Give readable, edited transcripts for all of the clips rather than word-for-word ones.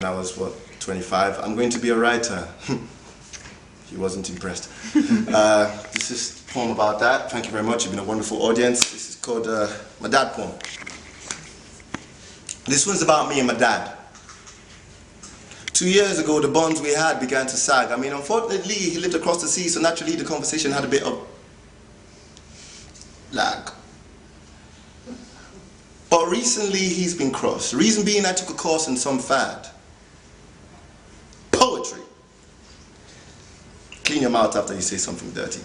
I was, what, 25? I'm going to be a writer. He wasn't impressed. This is a poem about that. Thank you very much. You've been a wonderful audience. This is called my dad poem. This one's about me and my dad. 2 years ago, the bonds we had began to sag. I mean, unfortunately, he lived across the sea, so naturally the conversation had a bit of lag. But recently, he's been cross. The reason being, I took a course in some fad. Poetry. Clean your mouth after you say something dirty.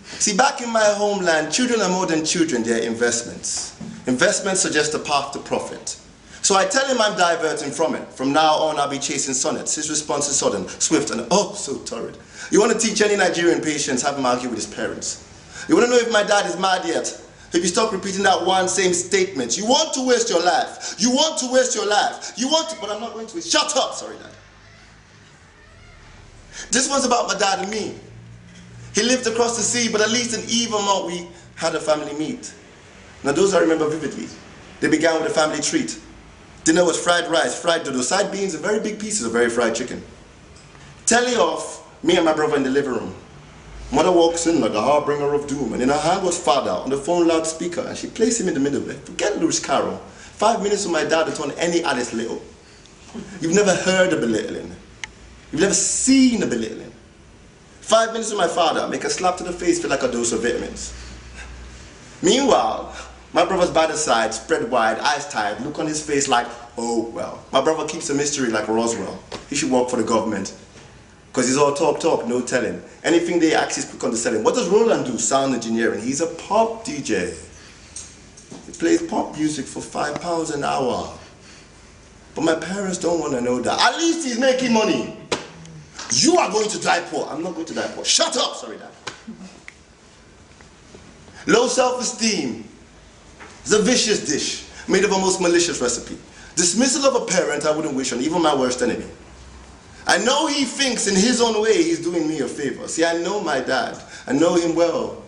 See, back in my homeland, children are more than children, they're investments. Investments suggest a path to profit. So I tell him I'm diverting from it. From now on, I'll be chasing sonnets. His response is sudden, swift, and oh, so torrid. You want to teach any Nigerian patients, have him argue with his parents. You want to know if my dad is mad yet? If you stop repeating that one same statement. You want to waste your life. You want to waste your life. You want to, but I'm not going to waste. Shut up! Sorry, Dad. This one's about my dad and me. He lived across the sea, but at least in even month we had a family meet. Now those I remember vividly. They began with a family treat. Dinner was fried rice, fried dodo, side beans, and very big pieces of very fried chicken. Telly off, me and my brother in the living room. Mother walks in like the harbinger of doom, and in her hand was father on the phone loudspeaker, and she placed him in the middle of it. Forget Lewis Carroll. 5 minutes with my dad to turn any Alice Little. You've never heard of belittling. You've never seen a belittling. 5 minutes with my father, make a slap to the face feel like a dose of vitamins. Meanwhile, my brother's by the side, spread wide, eyes tired, look on his face like, oh well. My brother keeps a mystery like Roswell. He should work for the government. Because he's all talk, no telling. Anything they ask, he's quick on the selling. What does Roland do? Sound engineering. He's a pop DJ. He plays pop music for £5 an hour. But my parents don't want to know that. At least he's making money. You are going to die poor. I'm not going to die poor. Shut up! Sorry, Dad. Low self-esteem is a vicious dish made of a most malicious recipe. Dismissal of a parent I wouldn't wish on even my worst enemy. I know he thinks in his own way he's doing me a favor. See, I know my dad. I know him well.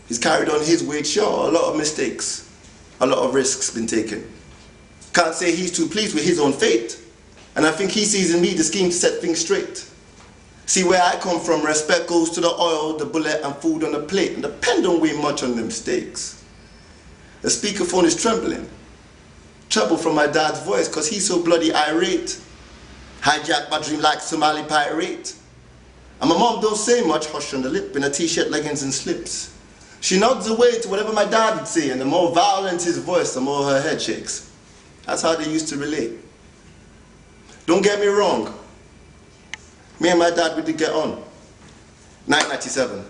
He's carried on his weight, sure, a lot of mistakes. A lot of risks been taken. Can't say he's too pleased with his own fate. And I think he sees in me the scheme to set things straight. See, where I come from, respect goes to the oil, the bullet, and food on the plate. And the pen don't weigh much on them steaks. The speakerphone is trembling. Trouble from my dad's voice, because he's so bloody irate. Hijack my dream like Somali pirate. And my mom don't say much, hush on the lip, in a t-shirt, leggings, and slips. She nods away to whatever my dad would say, and the more violent his voice, the more her head shakes. That's how they used to relate. Don't get me wrong. Me and my dad, we did get on. 1997.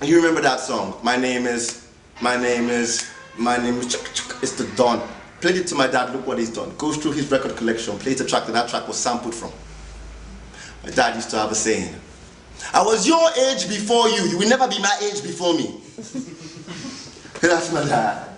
And you remember that song? My name is, it's the Dawn. Played it to my dad, look what he's done. Goes through his record collection, plays a track that track was sampled from. My dad used to have a saying, I was your age before you, you will never be my age before me. That's my dad.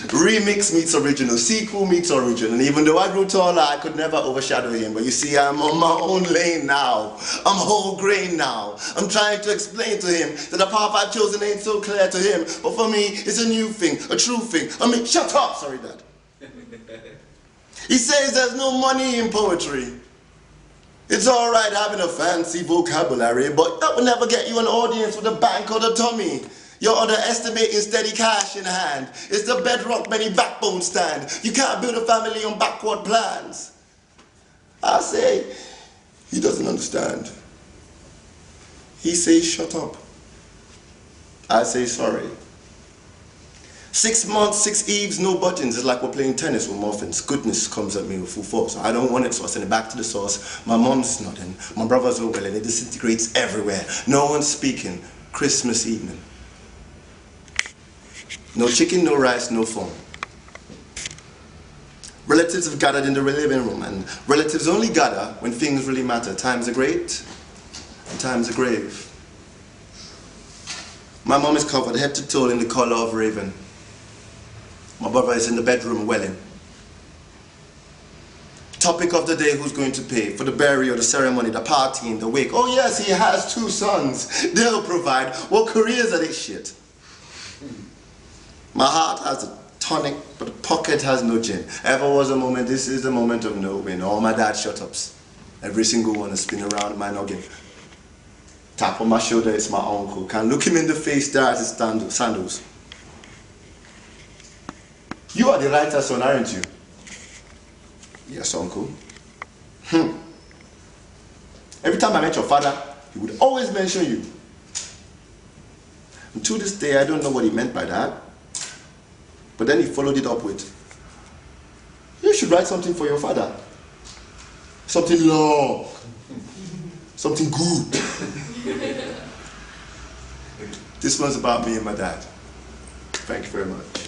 Remix meets original, sequel meets original, and even though I grew taller, I could never overshadow him. But you see, I'm on my own lane now. I'm whole grain now. I'm trying to explain to him that the path I've chosen ain't so clear to him. But for me, it's a new thing, a true thing. I mean, shut up! Sorry, Dad. He says there's no money in poetry. It's alright having a fancy vocabulary, but that will never get you an audience with a bank or the tummy. You're underestimating steady cash in hand. It's the bedrock many backbones stand. You can't build a family on backward plans. I say, he doesn't understand. He says, shut up. I say, sorry. 6 months, 6 eves, no buttons. It's like we're playing tennis with muffins. Goodness comes at me with full force. I don't want it, so I send it back to the source. My mom's nodding. My brother's over and it disintegrates everywhere. No one's speaking. Christmas evening. No chicken, no rice, no phone. Relatives have gathered in the living room, and relatives only gather when things really matter. Times are great, and times are grave. My mom is covered head to toe in the color of raven. My brother is in the bedroom welling. Topic of the day, who's going to pay for the burial, the ceremony, the party, and the wake? Oh yes, he has 2 sons. They'll provide. What careers are they shit? My heart has a tonic, but the pocket has no gin. Ever was a moment, this is the moment of knowing. All my dad shut-ups. Every single one is spin around my noggin. Tap on my shoulder, it's my uncle. Can't look him in the face, there at his sandals. You are the writer's son, aren't you? Yes, uncle. Every time I met your father, he would always mention you. And to this day, I don't know what he meant by that. But then he followed it up with, you should write something for your father. Something long. Something good. This one's about me and my dad. Thank you very much.